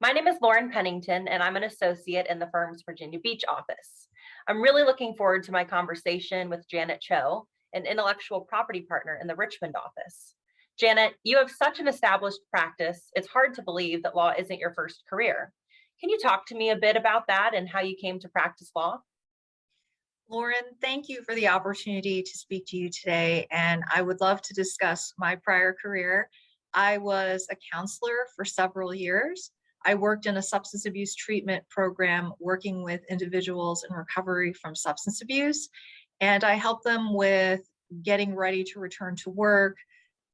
My name is Lauren Pennington, and I'm an associate in the firm's Virginia Beach office. I'm really looking forward to my conversation with Janet Cho, an intellectual property partner in the Richmond office. Janet, you have such an established practice, it's hard to believe that law isn't your first career. Can you talk to me a bit about that and how you came to practice law? Lauren, thank you for the opportunity to speak to you today. And I would love to discuss my prior career. I was a counselor for several years. I worked in a substance abuse treatment program working with individuals in recovery from substance abuse. And I helped them with getting ready to return to work,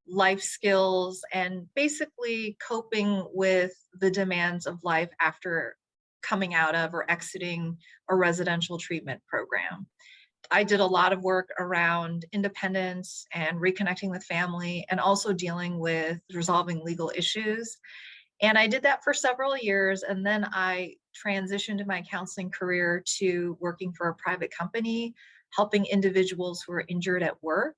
life skills, and basically coping with the demands of life after coming out of or exiting a residential treatment program. I did a lot of work around independence and reconnecting with family and also dealing with resolving legal issues. And I did that for several years. And then I transitioned my counseling career to working for a private company, helping individuals who are injured at work.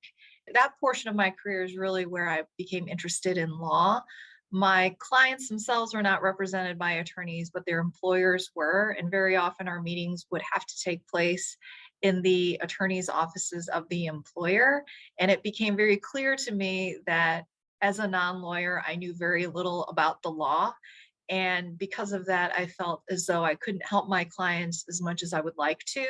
That portion of my career is really where I became interested in law. My clients themselves were not represented by attorneys, but their employers were. And very often our meetings would have to take place in the attorney's offices of the employer. And it became very clear to me that as a non lawyer, I knew very little about the law. And because of that, I felt as though I couldn't help my clients as much as I would like to.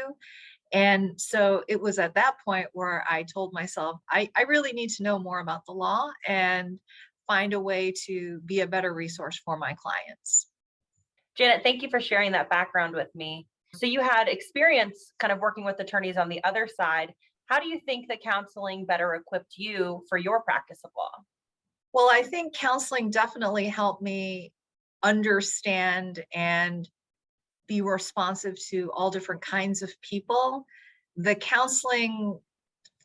And so it was at that point where I told myself, I really need to know more about the law and find a way to be a better resource for my clients. Janet, thank you for sharing that background with me. So, you had experience kind of working with attorneys on the other side. How do you think that counseling better equipped you for your practice of law? Well, I think counseling definitely helped me understand and be responsive to all different kinds of people. The counseling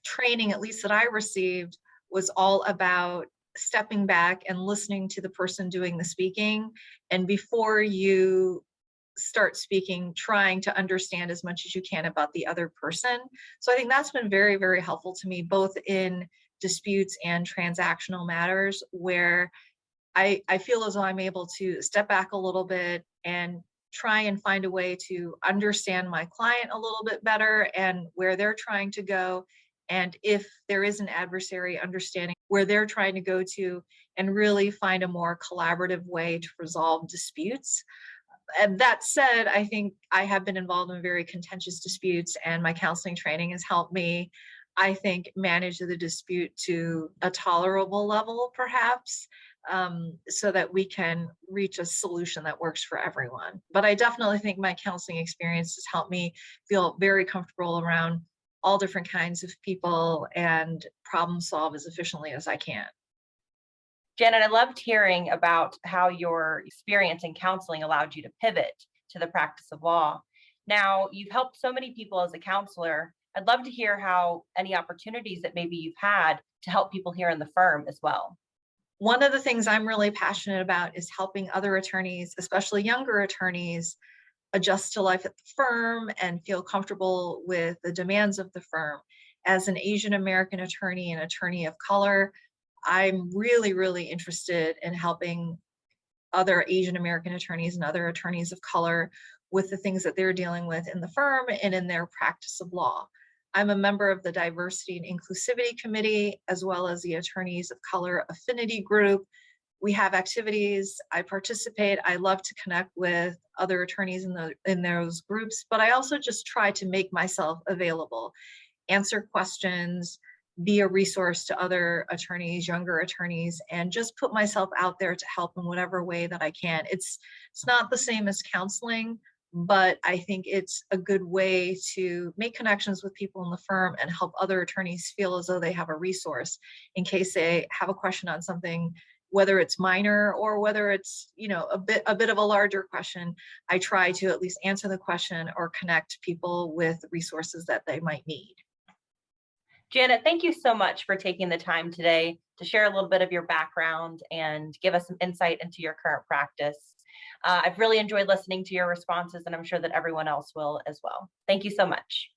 training, at least that I received, was all about stepping back and listening to the person doing the speaking. And before you start speaking, trying to understand as much as you can about the other person. So I think that's been very, very helpful to me, both in disputes and transactional matters, where I feel as though I'm able to step back a little bit and try and find a way to understand my client a little bit better and where they're trying to go. And if there is an adversary, understanding where they're trying to go to and really find a more collaborative way to resolve disputes. And that said, I think I have been involved in very contentious disputes, and my counseling training has helped me, I think, manage the dispute to a tolerable level, perhaps, so that we can reach a solution that works for everyone. But I definitely think my counseling experience has helped me feel very comfortable around all different kinds of people and problem solve as efficiently as I can. Janet, I loved hearing about how your experience in counseling allowed you to pivot to the practice of law. Now, you've helped so many people as a counselor. I'd love to hear how any opportunities that maybe you've had to help people here in the firm as well. One of the things I'm really passionate about is helping other attorneys, especially younger attorneys, adjust to life at the firm and feel comfortable with the demands of the firm. As an Asian American attorney and attorney of color, I'm really, really interested in helping other Asian American attorneys and other attorneys of color with the things that they're dealing with in the firm and in their practice of law. I'm a member of the Diversity and Inclusivity Committee, as well as the Attorneys of Color Affinity Group. We have activities. I participate. I love to connect with other attorneys in those groups, but I also just try to make myself available, answer questions, be a resource to other attorneys, younger attorneys, and just put myself out there to help in whatever way that I can. It's not the same as counseling, but I think it's a good way to make connections with people in the firm and help other attorneys feel as though they have a resource in case they have a question on something, whether it's minor or whether it's, a bit of a larger question. I try to at least answer the question or connect people with resources that they might need. Janet, thank you so much for taking the time today to share a little bit of your background and give us some insight into your current practice. I've really enjoyed listening to your responses, and I'm sure that everyone else will as well. Thank you so much.